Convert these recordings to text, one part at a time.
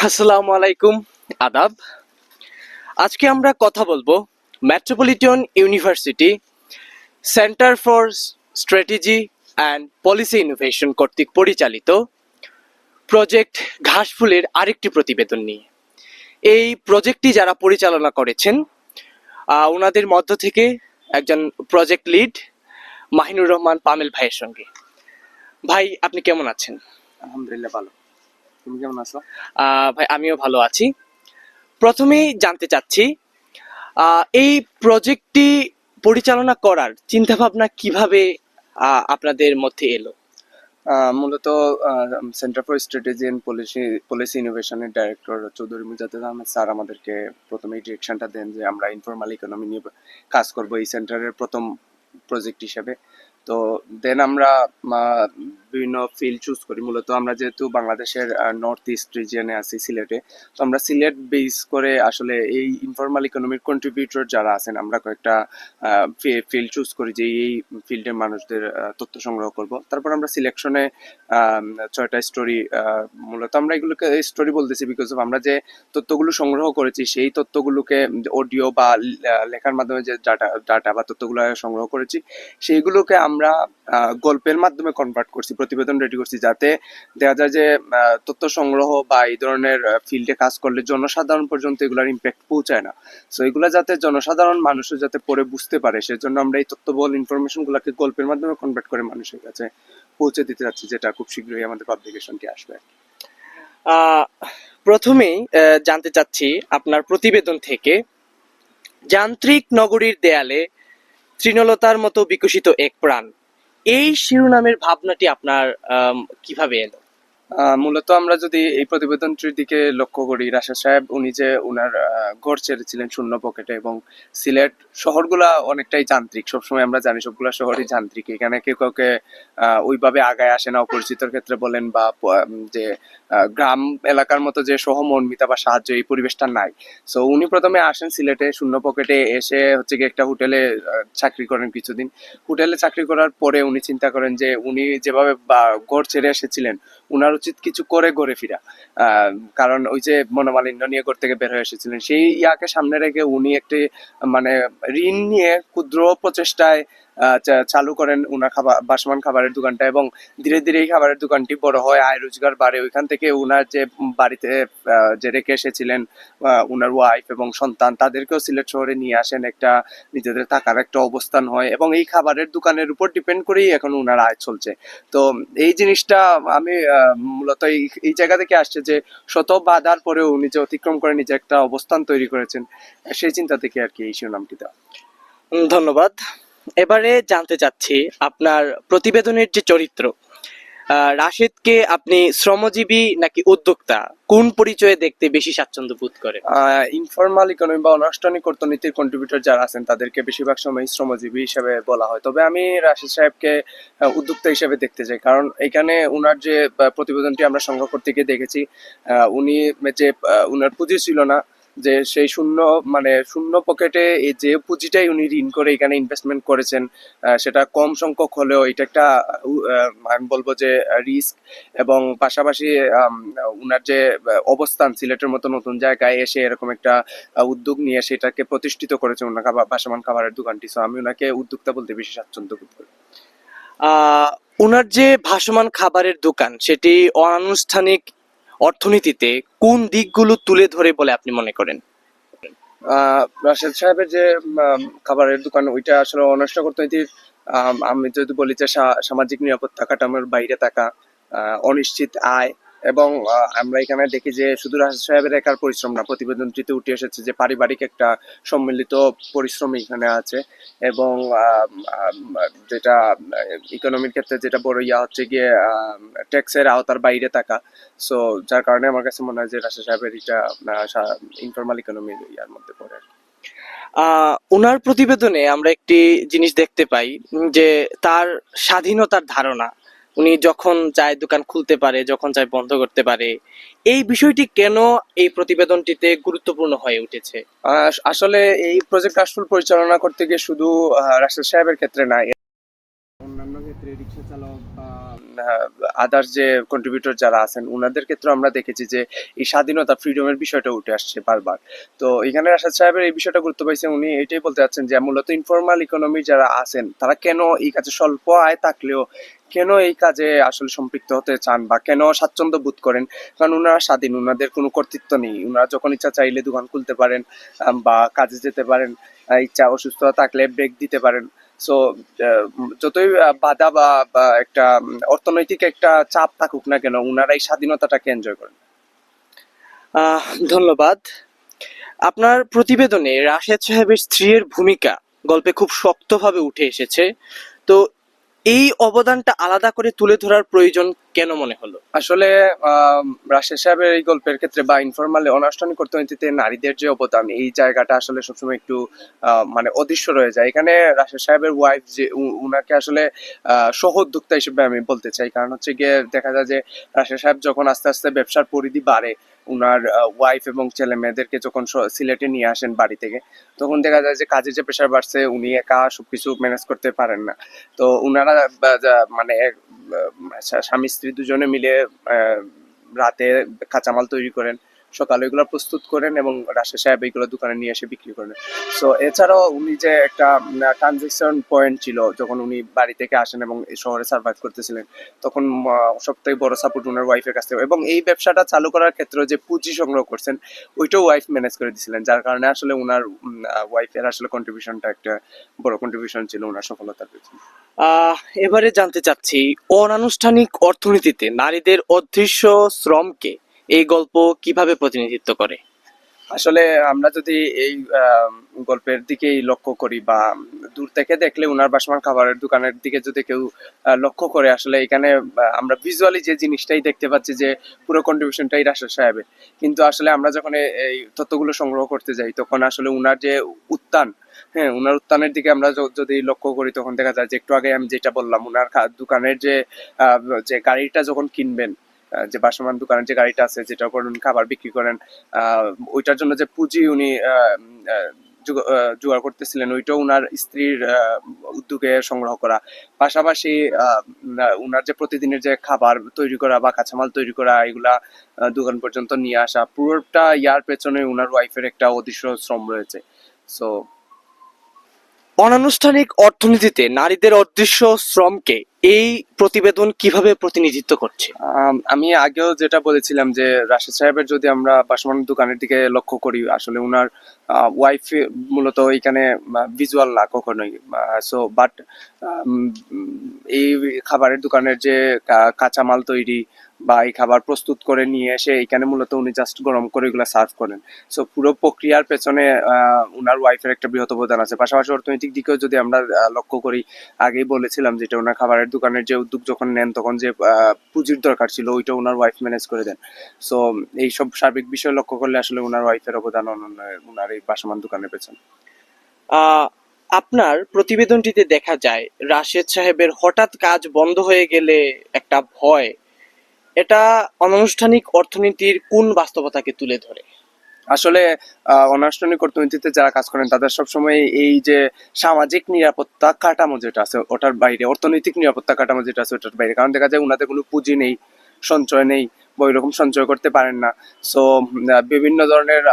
আসসালামু আলাইকুম, আদাব। আজকে আমরা কথা বলবো metropolitan university centre for strategy and policy innovation কর্তৃক পরিচালিত প্রজেক্ট ঘাসফুলের আরেকটি প্রতিবেদন নিয়ে। এই প্রজেক্টটি যারা পরিচালনা করেছেন ওনাদের মধ্য থেকে একজন প্রজেক্ট লিড মাহিনুর রহমান পামেল ভাইয়ের সঙ্গে। ভাই, আপনি কেমন আছেন? আলহামদুলিল্লাহ ভালো। তুমি কেমন আছো? ভাই, আমিও ভালো আছি। প্রথমেই জানতে চাচ্ছি, এই প্রজেক্টটি পরিচালনা করার চিন্তাভাবনা কিভাবে আপনাদের মধ্যে এলো? মূলত centre for strategy and policy ইনোভেশনের ডাইরেক্টর চৌধুরী মুজাদ্দেদ আহমেদ স্যার আমাদেরকে প্রথমে এই ডিরেকশনটা দেন যে আমরা ইনফরমাল ইকোনমি নিয়ে কাজ করব এই সেন্টারের প্রথম প্রজেক্ট হিসেবে। তো দেন আমরা বিভিন্ন ফিল্ড চুজ করি। মূলত আমরা যেহেতু বাংলাদেশের নর্থ ইস্ট রিজিয়নে আছি, সিলেটে, তো আমরা সিলেট বেস করে আসলে এই ইনফরমাল ইকোনমির কন্ট্রিবিউটর যারা আছেন আমরা কয়েকটা ফিল্ড চুজ করি যে এই ফিল্ডের মানুষদের তথ্য সংগ্রহ করব। তারপর আমরা সিলেকশনে 6টা স্টোরি, মূলত আমরা এগুলোকে স্টোরি বলতেছি বিকজ অফ আমরা যে তথ্যগুলো সংগ্রহ করেছি সেই তথ্যগুলোকে অডিও বা লেখার মাধ্যমে যে ডাটা বা তথ্যগুলো সংগ্রহ করেছি সেইগুলোকে আমরা গল্পের মাধ্যমে কনভার্ট করছি, প্রতিবেদন রেডি করছি, যাতে দেখা যায় যে তথ্য সংগ্রহ বা এই ধরনের ফিল্ডে কাজ করলে জনসাধারণ পর্যন্ত এগুলোর ইম্প্যাক্ট পৌঁছায় না। সো এগুলো যাতে জনসাধারণ মানুষও যাতে পড়ে বুঝতে পারে, সেজন্য আমরা এই তথ্যবল ইনফরমেশনগুলোকে গল্পের মাধ্যমে কনভার্ট করে মানুষের কাছে পৌঁছে দিতে যাচ্ছি, যেটা খুব শীঘ্রই আমাদের পাবলিকেশনটি আসবে। প্রথমেই জানতে চাচ্ছি আপনার প্রতিবেদন থেকে, যান্ত্রিক নগরীর দেয়ালে তৃণলতার মতো বিকশিত এক প্রাণ, এই শিরোনামের ভাবনাটি আপনার কিভাবে এলো? মূলত আমরা যদি এই প্রতিবেদনটির দিকে লক্ষ্য করি, রাশেদ সাহেব উনি যে উনার ঘর ছেড়েছিলেন শূন্য পকেটে, এবং সিলেট শহরগুলা অনেকটাই যান্ত্রিক, সবসময় আমরা জানি সবগুলা শহরই যান্ত্রিক, এখানে কেউ কাউকে ওইভাবে আগায় আসে না, অপরিচিতর ক্ষেত্রে বলেন বা যে গ্রাম এলাকার মতো যে সহমর্মিতা বা সাহায্য এই পরিবেশটা নাই। সো উনি প্রথমে আসেন সিলেটে শূন্য পকেটে, এসে হচ্ছে কি একটা হোটেলে চাকরি করেন কিছুদিন। হোটেলে চাকরি করার পরে উনি চিন্তা করেন যে উনি যেভাবে ঘর ছেড়ে এসেছিলেন উনার উচিত কিছু করে ঘরে ফিরা, কারণ ওই যে মনোমালিন্য নিয়ে ঘর থেকে বের হয়ে এসেছিলেন, সেই ইয়াকে সামনে রেখে উনি একটি মানে ঋণ নিয়ে ক্ষুদ্র প্রচেষ্টায় চালু করেন উনার ভাসমান খাবারের দোকানটা, এবং ধীরে ধীরে এই খাবারের দোকানটি বড় হয়, আয় রোজগার বাড়ে। ওইখান থেকে উনার যে বাড়িতে যে রেখে এসেছিলেন উনার ওয়াইফ এবং সন্তান, তাদেরকেও সিলেট শহরে নিয়ে আসেন, একটা নিজেদের থাকার একটা অবস্থান হয়, এবং এই খাবারের দোকানের উপর ডিপেন্ড করেই এখন উনার আয় চলছে। তো এই জিনিসটা আমি মূলত এই জায়গা থেকে আসছে যে শত বাধার পরেও উনি যে অতিক্রম করে নিজে একটা অবস্থান তৈরি করেছেন, সেই চিন্তা থেকে আর কি এই শিরোনামটি দেওয়া। ধন্যবাদ। এবারে জানতে চাচ্ছি, আপনার প্রতিবেদনের যে চরিত্র রাশেদকে আপনি শ্রমজীবী নাকি উদ্যোক্তা, কোন পরিচয়ে দেখতে বেশি স্বাচ্ছন্দ্য বোধ করেন? ইনফরমাল ইকোনমি বা অনানুষ্ঠানিক অর্থনীতির কন্ট্রিবিউটর যারা আছেন তাদেরকে বেশিরভাগ সময় শ্রমজীবী হিসেবে বলা হয়, তবে আমি রাশেদ সাহেবকে উদ্যোক্তা হিসেবে দেখতে চাই, কারণ এখানে উনার যে প্রতিবেদনটি আমরা সংগ্রহ করতে গিয়ে দেখেছি, উনি যে উনার পুঁজি ছিল না, যে সেই শূন্য পকেটে এই যে পুঁজিটাই উনি ঋণ করে এখানে ইনভেস্টমেন্ট করেছেন, সেটা কম সংখ্যক হলেও এটা একটা আমি বলবো যে রিস্ক, এবং পাশাপাশি উনার যে অবস্থান সিলেটের মতো নতুন জায়গায় এসে এরকম একটা উদ্যোগ নিয়ে সেটাকে প্রতিষ্ঠিত করেছে ওনার ভাসমান খাবারের দোকানটি। সো আমি ওনাকে উদ্যোক্তা বলতে বেশি স্বাচ্ছন্দ্য বোধ করি। ওনার যে ভাসমান খাবারের দোকান, সেটি অনানুষ্ঠানিক অর্থনীতিতে কোন দিকগুলো তুলে ধরে বলে আপনি মনে করেন? রাশেদ সাহেবের যে খাবারের দোকান, ওইটা আসলে অনানুষ্ঠানিক অর্থনীতির, আমি যদি বলি যে সামাজিক নিরাপত্তা কাঠামোর বাইরে থাকা, অনিশ্চিত আয়, এবং আমরা এখানে দেখি যে শুধু রাশেদ সাহেবের একার পরিশ্রম না, প্রতিবেদনটিতে উঠে এসেছে যে পারিবারিক একটা সম্মিলিত পরিশ্রম এখানে আছে, এবং যেটা ইকোনমির ক্ষেত্রে যেটা বড় ইয়া হচ্ছে গিয়ে ট্যাক্সের আওতার বাইরে থাকা। সো যার কারণে আমার কাছে মনে হয় যে রাশেদ সাহেবের এটা ইনফরমাল ইকোনমির ইয়ার মধ্যে পড়ে। ওনার প্রতিবেদনে আমরা একটি জিনিস দেখতে পাই যে তার স্বাধীনতার ধারণা, উনি যখন চায় দোকান খুলতে পারে, যখন চায় বন্ধ করতে পারে। এই বিষয়টি কেন এই প্রতিবেদনটিতে গুরুত্বপূর্ণ হয়ে উঠেছে? আসলে এই প্রজেক্ট আসল পরিচালনা করতে গিয়ে শুধু রাশেদ সাহেবের ক্ষেত্রে না, অন্যান্য ক্ষেত্রে রিক্সা চালক বা আদার্স যে কন্ট্রিবিউটর যারা আছেন ওনাদের ক্ষেত্রে আমরা দেখেছি যে এই স্বাধীনতা ফ্রিডমের বিষয়টা উঠে আসছে বারবার। তো এখানে রাশাদ সাহেবের এই বিষয়টা গুরুত্ব পাইছে, উনি এটাই বলতে চাচ্ছেন যে মূলত ইনফর্মাল ইকোনমি যারা আছেন তারা কেন এই কাজে স্বল্প আয় থাকলেও কেন এই কাজে আসলে সম্পৃক্ত হতে চান বা কেন স্বাচ্ছন্দ্য বোধ করেন। কারণ ওনারা স্বাধীন, ওনাদের কোনো কর্তৃত্ব নেই, ওনারা যখন ইচ্ছা চাইলে দোকান খুলতে পারেন বা কাজে যেতে পারেন, ইচ্ছা অসুস্থতা থাকলে ব্রেক দিতে পারেন। সো যতই বাধা বা একটা অর্থনৈতিক একটা চাপ থাকুক না কেন, ওনারা এই স্বাধীনতাটাকে এনজয় করেন। আহ ধন্যবাদ। আপনার প্রতিবেদনে রাশেদ সাহেবের স্ত্রীর ভূমিকা গল্পে খুব শক্তভাবে উঠে এসেছে। তো এই অবদানটা আলাদা করে তুলে ধরার প্রয়োজন কেন মনে হলো? আসলে রাশেদ সাহেবের এই গল্পের ক্ষেত্রে বা ইনফরমাল অনানুষ্ঠানিক অর্থনীতিতে নারীদের যে অবদান, এই জায়গাটা আসলে সবসময় একটু মানে অদৃশ্য রয়ে যায়। এখানে রাশেদ সাহেবের ওয়াইফ যে উনাকে আসলে সহ উদ্যোক্তা হিসেবে আমি বলতে চাই। কারণ হচ্ছে গিয়ে দেখা যায় যে রাশেদ সাহেব যখন আস্তে আস্তে ব্যবসার পরিধি বাড়ে, উনার ওয়াইফ এবং ছেলে মেয়েদেরকে যখন সিলেটে নিয়ে আসেন বাড়ি থেকে, তখন দেখা যায় যে কাজের যে প্রেশার বাড়ছে, উনি একা সবকিছু ম্যানেজ করতে পারেন না। তো উনারা মানে স্বামী স্ত্রী দুজনে মিলে রাতে কাঁচামাল তৈরি করেন, সকালে এগুলো প্রস্তুত করেন এবং রাশেদ সাহেব এগুলো দোকানে নিয়ে এসে বিক্রি করেন। সো এছাড়াও উনি যে একটা ট্রানজেকশন পয়েন্ট ছিল যখন উনি বাড়ি থেকে আসেন এবং এই শহরে সার্ভাইভ করতেছিলেন, তখন সব থেকে বড় সাপোর্ট ওনার ওয়াইফের কাছ থেকে। এবং এই ব্যবসাটা চালু করার ক্ষেত্রে যে পুঁজি সংগ্রহ করছেন ওইটাও ওয়াইফ ম্যানেজ করে দিয়েছিলেন, যার কারণে আসলে ওনার ওয়াইফের আসলে কন্ট্রিবিউশনটা একটা বড় কন্ট্রিবিউশন ছিল ওনার সফলতার পেছনে। এবারে জানতে চাচ্ছি, অনানুষ্ঠানিক অর্থনীতিতে নারীদের অদৃশ্য শ্রমকে এই গল্প কিভাবে প্রতিনিধিত্ব করে? আসলে আমরা যদি এই গল্পের দিকেই লক্ষ্য করি বা দূর থেকে দেখলে উনার বাসমান খাবারের দোকানের দিকে যদি কেউ লক্ষ্য করে, আসলে এখানে আমরা ভিজুয়ালি যে জিনিসটাই দেখতে পাচ্ছি যে পুরো কন্ট্রিবিউশনটাই রাশেদ সাহেবের। কিন্তু আসলে আমরা যখন এই তথ্যগুলো সংগ্রহ করতে যাই তখন আসলে উনার যে উত্থান, হ্যাঁ উনার উত্থানের দিকে আমরা যদি লক্ষ্য করি তখন দেখা যায় যে একটু আগে আমি যেটা বললাম, উনার দোকানের যে গাড়িটা যখন কিনবেন, যে বাসমান দোকানের যে গাড়িটা আছে যেটার উপর উনি খাবার বিক্রি করেন, ওইটার জন্য যে পুঁজি উনি জোগাড় করতেছিলেন ওইটাও উনার স্ত্রীর উদ্যোগে সংগ্রহ করা। পাশাপাশি উনার যে প্রতিদিনের যে খাবার তৈরি করা বা কাঁচামাল তৈরি করা, এগুলা দোকান পর্যন্ত নিয়ে আসা, পুরোটা ইয়ার পেছনে উনার ওয়াইফের একটা অদৃশ্য শ্রম রয়েছে। সো অনানুষ্ঠানিক অর্থনীতিতে নারীদের অদৃশ্য শ্রমকে এই প্রতিবেদন কিভাবে প্রতিনিধিত্ব করছে? আমি আগেও যেটা বলেছিলাম যে রাশেদ সাহেবের যদি আমরা বাসমান দোকানের দিকে লক্ষ্য করি, আসলে উনার ওয়াইফ মূলত এখানে ভিজুয়াল না কখনোই। সো বাট এই খাবারের দোকানের যে কাঁচামাল তৈরি বা এই খাবার প্রস্তুত করে নিয়ে এসে এখানে মূলত উনি জাস্ট গরম করে এগুলো সার্ভ করেন। সো পুরো প্রক্রিয়ার পেছনে উনার ওয়াইফের একটা বৃহৎ অবদান আছে। পাশাপাশি অর্থনৈতিক দিকেও যদি আমরা লক্ষ্য করি, আগেই বলেছিলাম যেটা ওনার খাবারের দোকানের যে উদ্যোগ যখন নেন তখন যে পুঁজির দরকার ছিল ওইটা ওনার ওয়াইফ ম্যানেজ করে দেন। সো এইসব সার্বিক বিষয় লক্ষ্য করলে আসলে ওনার ওয়াইফের অবদান ওনার এই বাসমান দোকানের পেছনে। আহ আপনার প্রতিবেদনটিতে দেখা যায় রাশেদ সাহেবের হঠাৎ কাজ বন্ধ হয়ে গেলে একটা ভয়, এটা অনানুষ্ঠানিক অর্থনীতির কোন বাস্তবতাকে তুলে ধরে? আসলে অনানুষ্ঠানিক অর্থনীতিতে যারা কাজ করেন তাদের সবসময় এই যে সামাজিক নিরাপত্তা কাঠামো যেটা আছে ওটার বাইরে, অর্থনৈতিক নিরাপত্তা কাঠামো যেটা আছে ওটার বাইরে। কারণ দেখা যায় ওনাদের কোনো পুঁজি নেই, সঞ্চয় নেই বা ওইরকম সঞ্চয় করতে পারেন না। সো বিভিন্ন ধরনের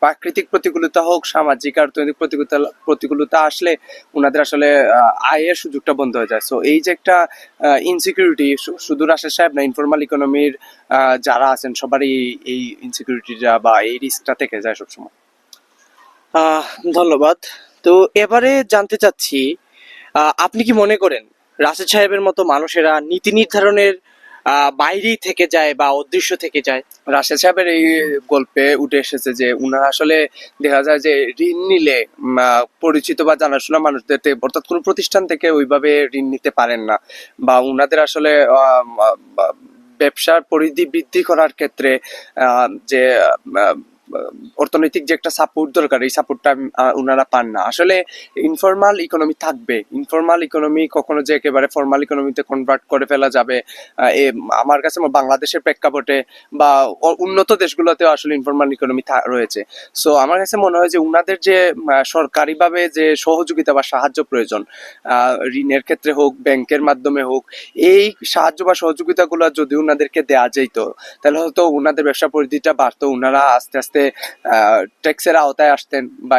প্রাকৃতিক প্রতিকূলতা হোক, সামাজিক অর্থনৈতিক প্রতিকূলতা আসলে ওনাদের আসলে আয়ের সুযোগটা বন্ধ হয়ে যায়। সো এই যে একটা ইনসিকিউরিটি, শুধু রাশেদ সাহেব না, ইনফরমাল ইকোনমির যারা আছেন সবারই এই ইনসিকিউরিটিটা বা এই রিস্কটা থেকে যায় সবসময়। আহ ধন্যবাদ। তো এবারে জানতে চাচ্ছি, আপনি কি মনে করেন রাশেদ সাহেবের মতো মানুষেরা নীতি নির্ধারণের বাইরেই থেকে যায় বা অদৃশ্য থেকে যায়? রাশেদ সাহেবের এই গল্পে উঠে এসেছে যে উনারা আসলে দেখা যায় যে ঋণ নিলে পরিচিত বা জানাশোনা মানুষদের থেকে, অর্থাৎ কোনো প্রতিষ্ঠান থেকে ওইভাবে ঋণ নিতে পারেন না, বা উনাদের আসলে ব্যবসার পরিধি বৃদ্ধি করার ক্ষেত্রে যে অর্থনৈতিক যে একটা সাপোর্ট দরকার, এই সাপোর্টটা ওনারা পান না। আসলে ইনফর্মাল ইকোনমি থাকবে, ইনফর্মাল ইকোনমি কখনো যে একেবারে ফর্মাল ইকোনমিতে কনভার্ট করে ফেলা যাবে, আমার কাছে বাংলাদেশের প্রেক্ষাপটে বা উন্নত দেশগুলোতেও আসলে ইনফর্মাল ইকোনমি রয়েছে। সো আমার কাছে মনে হয় যে উনাদের যে সরকারিভাবে যে সহযোগিতা বা সাহায্য প্রয়োজন, ঋণের ক্ষেত্রে হোক, ব্যাংকের মাধ্যমে হোক, এই সাহায্য বা সহযোগিতাগুলো যদি উনাদেরকে দেওয়া যেত, তাহলে হয়তো উনাদের ব্যবসা পরিধিটা বাড়তো, উনারা আস্তে আস্তে ট্যাক্সের আওতায় আসতেন বা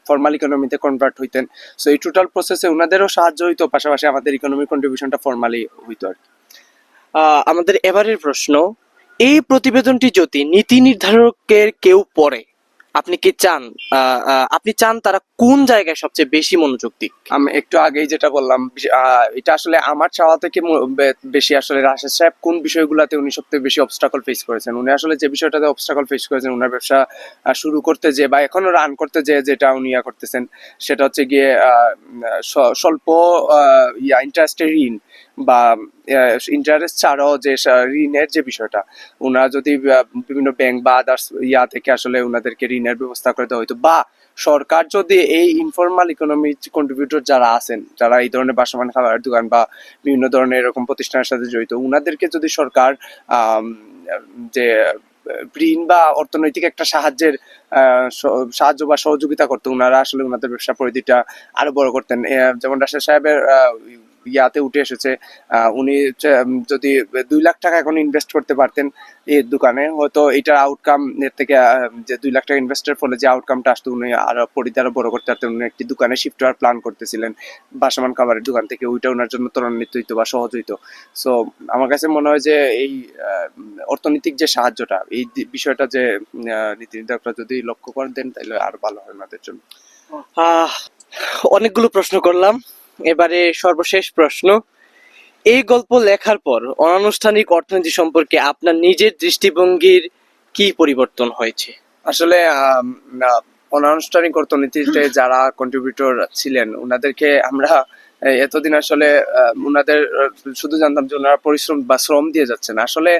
ফর্মাল ইকোনমিতে কনভার্ট হইতেন। সো এই টোটাল প্রসেসে উনাদেরও সাহায্য হইতো, পাশাপাশি আমাদের ইকোনমিক কন্ট্রিবিউশনটা ফর্মালি হইতো আর কি। আমাদের এবারের প্রশ্ন, এই প্রতিবেদনটি যদি নীতি নির্ধারকের কেউ পড়ে, আপনি কি চান আপনি চান তারা কোন জায়গায় সবচেয়ে বেশি মনোযোগ দিক? আমি একটু আগেই যেটা বললাম, এটা আসলে আমার চাওয়া থেকে বেশি আসলে রাশেদ সাহেব কোন বিষয়গুলোতে উনি সবথেকে বেশি অবস্ট্রাকল ফেস করেছেন। উনি আসলে যে বিষয়টাতে অবস্ট্রাকল ফেস করেছেন, উনার ব্যবসা শুরু করতে যে বা এখনো রান করতে যে যেটা উনি করতেছেন, সেটা হচ্ছে গিয়ে স্বল্প ইন্টারেস্টের ঋণ বা ইন্টারেস্ট ছাড়াও যে ঋণের যে বিষয়টা, ওনারা যদি বিভিন্ন ব্যাংক বা আদার্স থেকে আসলে ওনাদেরকে ঋণের ব্যবস্থা করে দেওয়া হইতো, বা সরকার যদি এই ইনফর্মাল ইকোনমি কন্ট্রিবিউটর যারা আছেন, যারা এই ধরনের বাসমান খাবারের দোকান বা বিভিন্ন ধরনের এরকম প্রতিষ্ঠানের সাথে জড়িত, ওনাদেরকে যদি সরকার যে ঋণ বা অর্থনৈতিক একটা সাহায্য বা সহযোগিতা করতো, ওনারা আসলে ওনাদের ব্যবসা পরিধিটা আরো বড় করতেন। যেমন রাশেদ সাহেবের ইয়াতে উঠে এসেছে, উনি যদি 2 লাখ টাকা এখন ইনভেস্ট করতে পারতেন এই দোকানে, হয়তো এটার আউটকাম এর থেকে যে 2 লাখ টাকা ইনভেস্টের ফলে যে আউটকামটা আসতো, উনি আরো পরিধি আরো বড় করতে পারতেন। উনি একটি দোকানে শিফট হওয়ার প্ল্যান করতেছিলেন বাসমান খাবারের দোকান থেকে, ওইটা ওনার জন্য ত্বরান্বিত হইতো বা সহজ হইতো। সো আমার কাছে মনে হয় যে এই অর্থনৈতিক যে সাহায্যটা, এই বিষয়টা যে নীতি নির্ধারকরা যদি লক্ষ্য করে দেন, তাহলে আরো ভালো হয় আমাদের জন্য। অনেকগুলো প্রশ্ন করলাম, এবারে সর্বশেষ প্রশ্ন, এই গল্প লেখার পর অনানুষ্ঠানিক অর্থনীতি সম্পর্কে আপনার নিজের দৃষ্টিভঙ্গির কি পরিবর্তন হয়েছে? আসলে অনানুষ্ঠানিক অর্থনীতিতে যারা কন্ট্রিবিউটর ছিলেন, ওনাদেরকে আমরা এতদিন আসলে ওনাদের শুধু জানতাম যে ওনারা পরিশ্রম বা শ্রম দিয়ে যাচ্ছেন। আসলে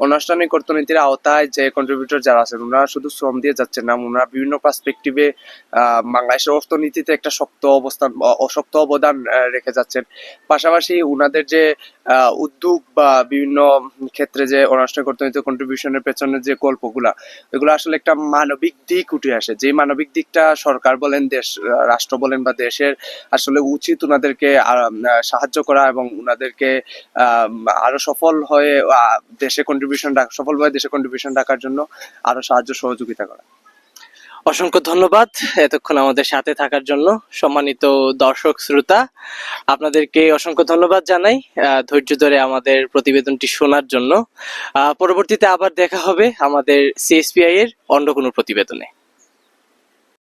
অনানুষ্ঠানিক অর্থনীতির আওতায় যে কন্ট্রিবিউটর যারা আছেন, ওনারা শুধু শ্রম দিয়ে যাচ্ছেন না, ওনারা বিভিন্ন পার্সপেক্টিভে বাংলাদেশের অর্থনীতিতে একটা শক্ত অবদান রেখে যাচ্ছেন। পাশাপাশি ওনাদের যে উদ্যোগ বা বিভিন্ন ক্ষেত্রে যে অনানুষ্ঠানিক অর্থনীতি কন্ট্রিবিউশনের পেছনে যে গল্পগুলা, এগুলো আসলে একটা মানবিক দিক উঠে আসে, যে মানবিক দিকটা সরকার বলেন, রাষ্ট্র বলেন বা দেশের আসলে উচিত ওনাদেরকে সাহায্য করা এবং ওনাদেরকে আরো সফলভাবে দেশে কন্ট্রিবিউশন রাখার জন্য আরো সাহায্য সহযোগিতা করা। অসংখ্য ধন্যবাদ এতক্ষণ আমাদের সাথে থাকার জন্য। সম্মানিত দর্শক শ্রোতা, আপনাদেরকে অসংখ্য ধন্যবাদ জানাই ধৈর্য ধরে আমাদের প্রতিবেদনটি শোনার জন্য। পরবর্তীতে আবার দেখা হবে আমাদের সিএসপিআই এর অন্য কোনো প্রতিবেদনে।